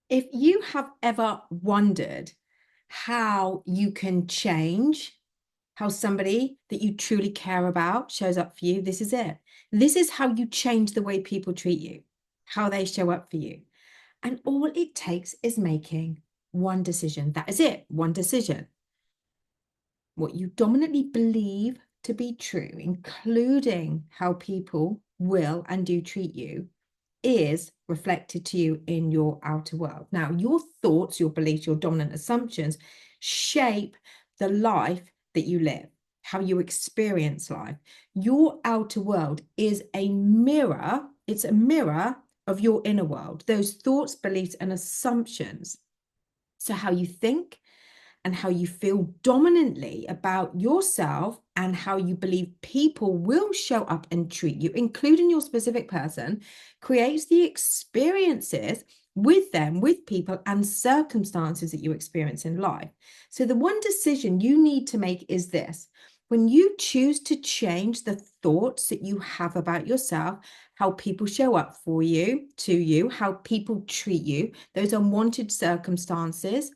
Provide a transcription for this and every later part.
If you have ever wondered how you can change how somebody that you truly care about shows up for you, this is it. This is how you change the way people treat you, how they show up for you. And all it takes is making one decision. That is it, one decision. What you dominantly believe to be true, including how people will and do treat you, is reflected to you in your outer world. Now, your thoughts, your beliefs, your dominant assumptions shape the life that you live, how you experience life. Your outer world is a mirror, it's a mirror of your inner world, those thoughts, beliefs, and assumptions. So, how you think, and how you feel dominantly about yourself and how you believe people will show up and treat you, including your specific person, creates the experiences with them, with people and circumstances that you experience in life. So the one decision you need to make is this. When you choose to change the thoughts that you have about yourself, how people show up for you, to you, how people treat you, those unwanted circumstances,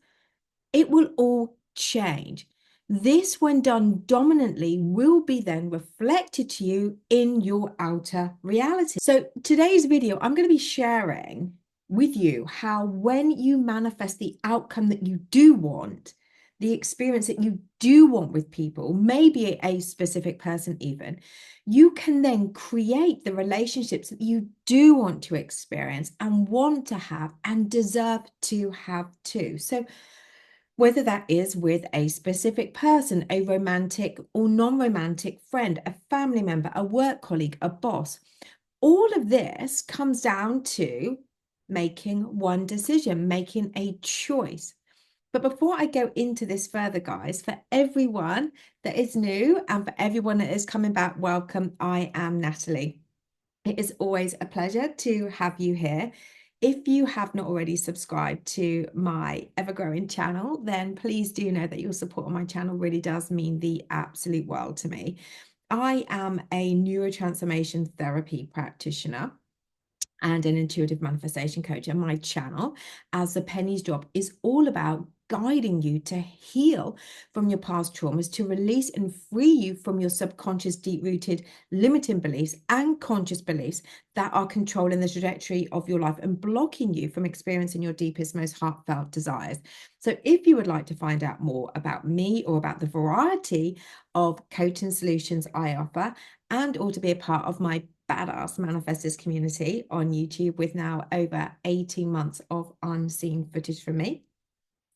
it will all change. This, when done dominantly, will be then reflected to you in your outer reality. So today's video, I'm going to be sharing with you how when you manifest the outcome that you do want, the experience that you do want with people, maybe a specific person even, you can then create the relationships that you do want to experience and want to have and deserve to have too. So whether that is with a specific person, a romantic or non-romantic friend, a family member, a work colleague, a boss. All of this comes down to making one decision, making a choice. But before I go into this further, guys, for everyone that is new and for everyone that is coming back, welcome. I am Natalie. It is always a pleasure to have you here. If you have not already subscribed to my ever-growing channel, then please do know that your support on my channel really does mean the absolute world to me. I am a neurotransformation therapy practitioner and an intuitive manifestation coach. And my channel, As the Pennies Drop, is all about guiding you to heal from your past traumas, to release and free you from your subconscious, deep-rooted limiting beliefs and conscious beliefs that are controlling the trajectory of your life and blocking you from experiencing your deepest, most heartfelt desires. So if you would like to find out more about me or about the variety of coaching solutions I offer, and or to be a part of my badass manifestors community on YouTube with now over 18 months of unseen footage from me,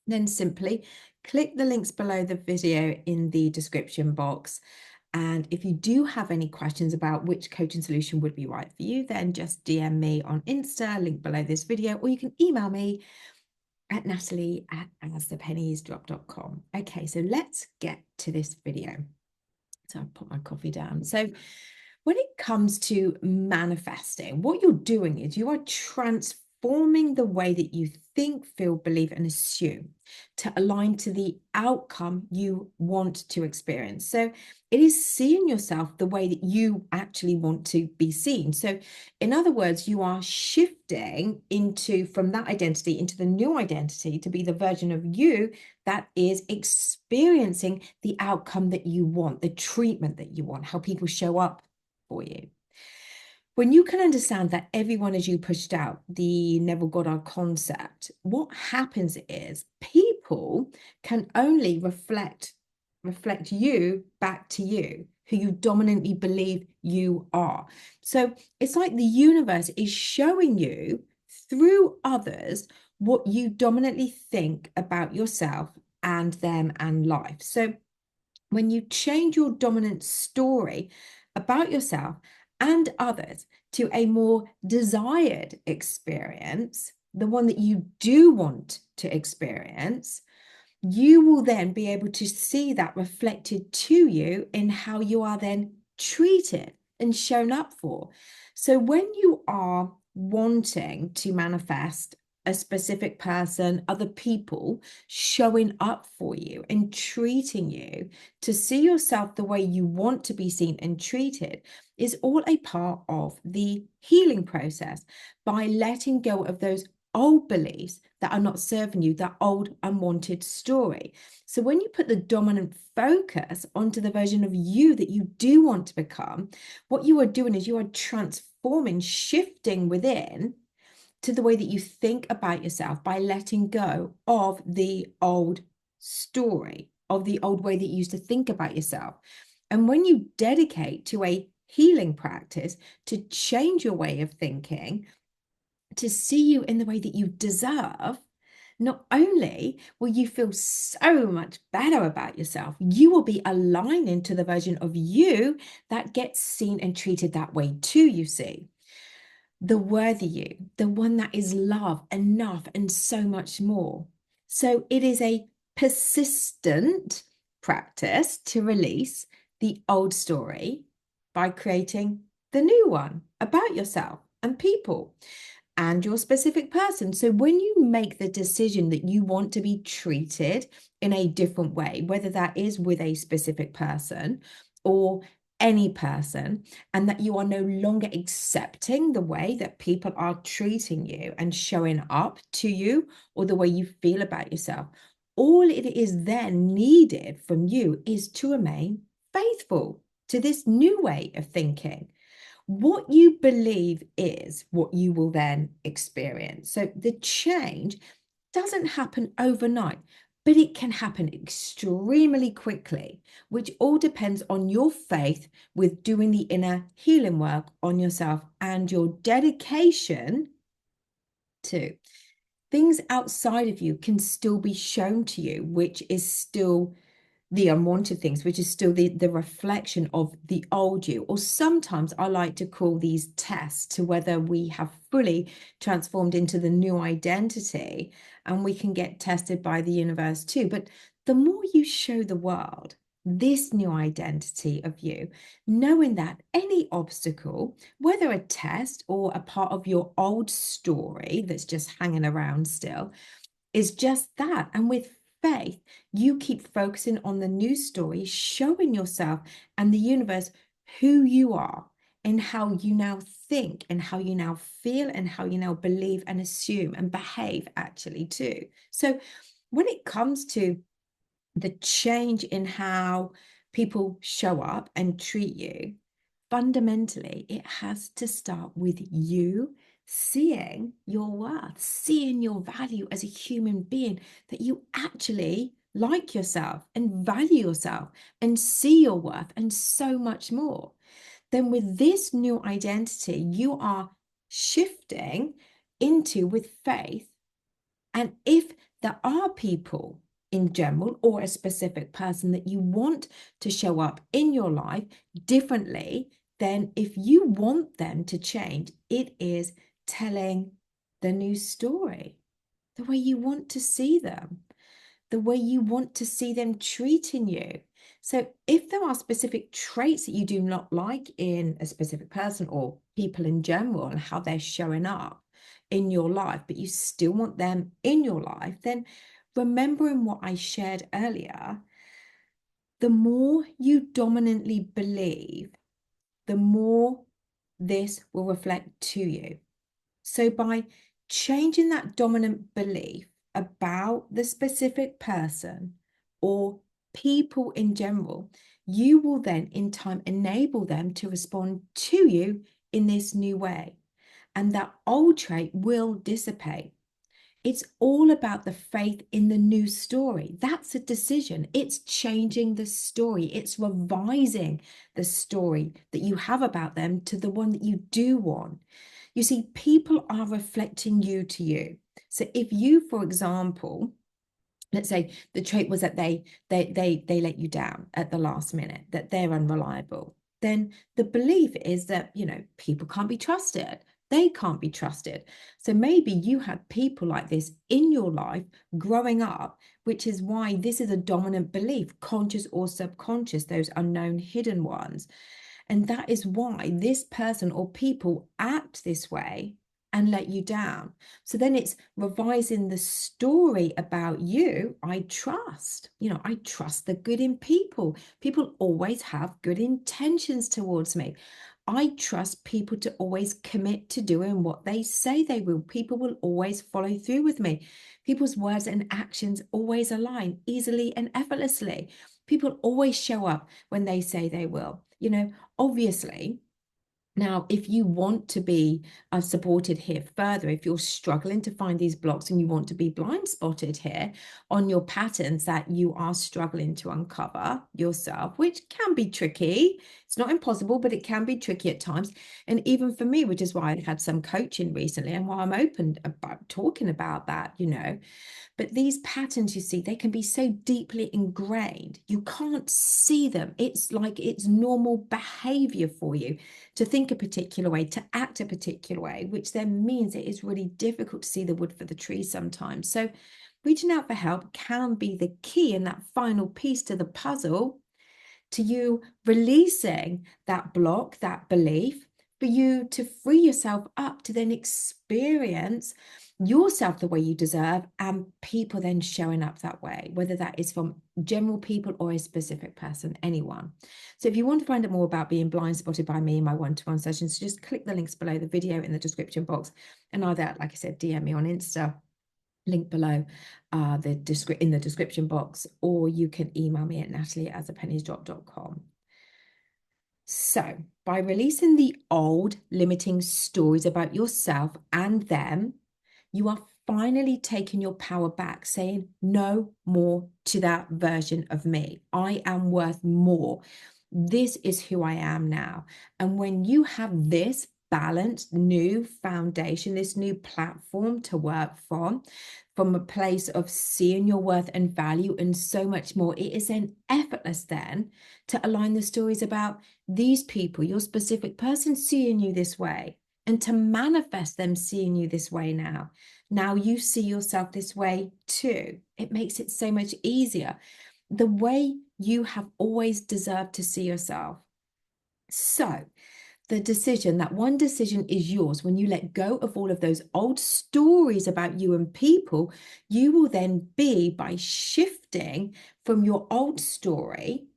then simply click the links below the video in the description box. And if you do have any questions about which coaching solution would be right for you, then just DM me on Insta, link below this video, or you can email me at natalie@asthepenniesdrop.com. Okay, so let's get to this video. So I'll put my coffee down. So when it comes to manifesting, what you're doing is you are transforming the way that you think, feel, believe, and assume to align to the outcome you want to experience. So it is seeing yourself the way that you actually want to be seen. So in other words, you are shifting from that identity into the new identity to be the version of you that is experiencing the outcome that you want, the treatment that you want, how people show up for you. When you can understand that everyone is you pushed out, the Neville Goddard concept, what happens is people can only reflect you back to you, who you dominantly believe you are. So it's like the universe is showing you through others what you dominantly think about yourself and them and life. So when you change your dominant story about yourself and others to a more desired experience, the one that you do want to experience, you will then be able to see that reflected to you in how you are then treated and shown up for. So when you are wanting to manifest a specific person, other people showing up for you and treating you to see yourself the way you want to be seen and treated is all a part of the healing process by letting go of those old beliefs that are not serving you, that old unwanted story. So when you put the dominant focus onto the version of you that you do want to become, what you are doing is you are transforming, shifting within to the way that you think about yourself by letting go of the old story, of the old way that you used to think about yourself. And when you dedicate to a healing practice to change your way of thinking, to see you in the way that you deserve, not only will you feel so much better about yourself, you will be aligning to the version of you that gets seen and treated that way too, you see. The worthy you, the one that is love, enough, and so much more. So it is a persistent practice to release the old story by creating the new one about yourself and people and your specific person. So when you make the decision that you want to be treated in a different way, whether that is with a specific person or any person, and that you are no longer accepting the way that people are treating you and showing up to you or the way you feel about yourself, all it is then needed from you is to remain faithful to this new way of thinking. What you believe is what you will then experience. So the change doesn't happen overnight, but it can happen extremely quickly, which all depends on your faith with doing the inner healing work on yourself and your dedication to things outside of you can still be shown to you, which is still the unwanted things, which is still the reflection of the old you. Or sometimes I like to call these tests to whether we have fully transformed into the new identity, and we can get tested by the universe too. But the more you show the world this new identity of you, knowing that any obstacle, whether a test or a part of your old story that's just hanging around still, is just that. And with faith, you keep focusing on the new story, showing yourself and the universe who you are and how you now think and how you now feel and how you now believe and assume and behave actually too. So when it comes to the change in how people show up and treat you, fundamentally, it has to start with you seeing your worth, seeing your value as a human being, that you actually like yourself and value yourself and see your worth and so much more. Then with this new identity, you are shifting into with faith. And if there are people in general or a specific person that you want to show up in your life differently, then if you want them to change, it is telling the new story, the way you want to see them, the way you want to see them treating you. So if there are specific traits that you do not like in a specific person or people in general and how they're showing up in your life, but you still want them in your life, then remembering what I shared earlier, the more you dominantly believe, the more this will reflect to you. So by changing that dominant belief about the specific person or people in general, you will then in time enable them to respond to you in this new way. And that old trait will dissipate. It's all about the faith in the new story. That's a decision. It's changing the story. It's revising the story that you have about them to the one that you do want. You see, people are reflecting you to you. So if you, for example, let's say the trait was that they let you down at the last minute, that they're unreliable, then the belief is that, you know, people can't be trusted. They can't be trusted. So maybe you had people like this in your life growing up, which is why this is a dominant belief, conscious or subconscious, those unknown hidden ones. And that is why this person or people act this way and let you down. So then it's revising the story about you. I trust, I trust the good in people. People always have good intentions towards me. I trust people to always commit to doing what they say they will. People will always follow through with me. People's words and actions always align easily and effortlessly. People always show up when they say they will. Obviously, now, if you want to be supported here further, if you're struggling to find these blocks and you want to be blind spotted here on your patterns that you are struggling to uncover yourself, which can be tricky. It's not impossible, but it can be tricky at times. And even for me, which is why I had some coaching recently and why I'm open about talking about that, But these patterns, you see, they can be so deeply ingrained. You can't see them. It's like it's normal behavior for you to think a particular way, to act a particular way, which then means it is really difficult to see the wood for the trees sometimes. So reaching out for help can be the key and that final piece to the puzzle to you releasing that block, that belief, for you to free yourself up to then experience yourself the way you deserve, and people then showing up that way, whether that is from general people or a specific person, anyone. So if you want to find out more about being blind spotted by me in my one-to-one sessions, just click the links below the video in the description box, and either, like I said, DM me on Insta, link below in the description box, or you can email me at natalie@apenniesdrop.com. So by releasing the old limiting stories about yourself and them, you are finally taking your power back, saying no more to that version of me. I am worth more. This is who I am now. And when you have this balanced new foundation, this new platform to work from a place of seeing your worth and value and so much more, it is then effortless then to align the stories about these people, your specific person seeing you this way, and to manifest them seeing you this way now. Now you see yourself this way too. It makes it so much easier. The way you have always deserved to see yourself. So that one decision is yours. When you let go of all of those old stories about you and people, you will then be, by shifting from your old story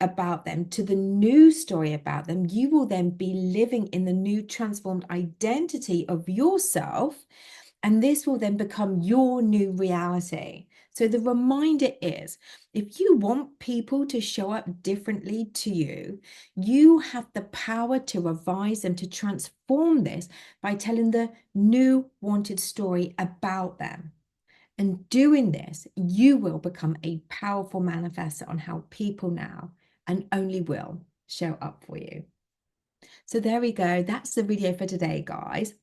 about them to the new story about them, you will then be living in the new transformed identity of yourself. And this will then become your new reality. So the reminder is, if you want people to show up differently to you, you have the power to revise them, to transform this by telling the new wanted story about them. And doing this, you will become a powerful manifester on how people now and only will show up for you. So there we go. That's the video for today, guys.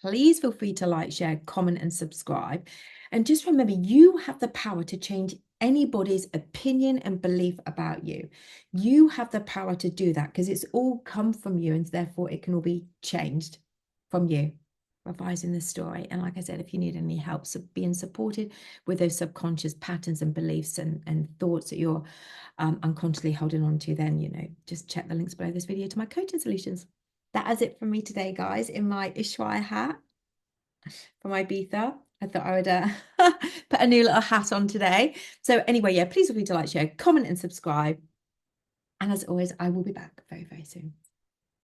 Please feel free to like, share, comment, and subscribe. And just remember, you have the power to change anybody's opinion and belief about you. You have the power to do that because it's all come from you, and therefore it can all be changed from you, revising the story. And like I said, if you need any help being supported with those subconscious patterns and beliefs and thoughts that you're unconsciously holding on to, then, just check the links below this video to my coaching solutions. That is it from me today, guys, in my Ushuaia hat from Ibiza. I thought I would put a new little hat on today. So anyway, yeah, please feel free to like, share, comment, and subscribe. And as always, I will be back very, very soon.